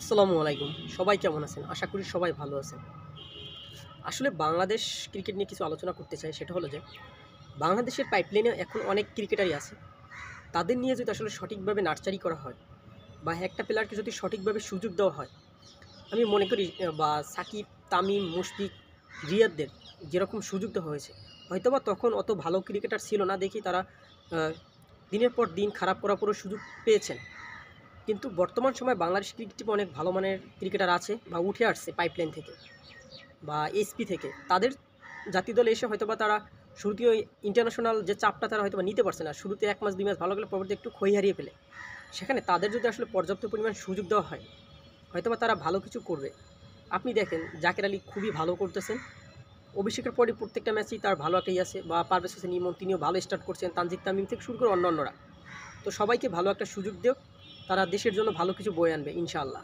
আসসালামু আলাইকুম। সবাই কেমন আছেন? আশা করি সবাই ভালো আছেন। আসলে বাংলাদেশ ক্রিকেট নিয়ে কিছু আলোচনা করতে চাই। সেটা হলো যে, বাংলাদেশের পাইপলাইনে এখন অনেক ক্রিকেটারই আছে। তাদের নিয়ে যদি আসলে সঠিকভাবে নার্চারি করা হয় বা একটা প্লেয়ারকে যদি সঠিকভাবে সুযোগ দেওয়া হয়, আমি মনে করি বা সাকিব, তামিম, মুশফিক, রিয়াদদের যেরকম সুযোগ দেওয়া হয়েছে, হয়তোবা তখন অত ভালো ক্রিকেটার ছিল না দেখেই তারা আ দিনের পর দিন খারাপ করার পরেও সুযোগ পেয়েছেন। কিন্তু বর্তমান সময়ে বাংলাদেশ ক্রিকেট টিমে অনেক ভালো মানের ক্রিকেটার আছে বা উঠে আসছে পাইপলাইন থেকে বা এসপি থেকে। তাদের জাতীয় দলে এসে হয়তোবা তারা শুরুতে ওই ইন্টারন্যাশনাল যে চাপটা তারা হয়তোবা নিতে পারছে না। শুরুতে ১ মাস ২ মাস ভালো গেলে পরবর্তীতে একটু খই হারিয়ে ফেলে। সেখানে তাদের যদি আসলে পর্যাপ্ত পরিমাণ সুযোগ দেওয়া হয়, হয়তোবা তারা ভালো কিছু করবে। আপনি দেখেন জাকের আলী খুবই ভালো করতেছেন। অভিষেকের পরে প্রত্যেকটা ম্যাচেই তার ভালো একটা আছে বা পারভেজ হোসেন ইমন তিনিও ভালো স্টার্ট করছেন। তানজিদ তামিম থেকে শুরু করে অন্যান্যরা। তো সবাইকে ভালো একটা সুযোগ দিও। তারা দেশের জন্য ভালো কিছু বয়ে আনবে ইনশাআল্লাহ।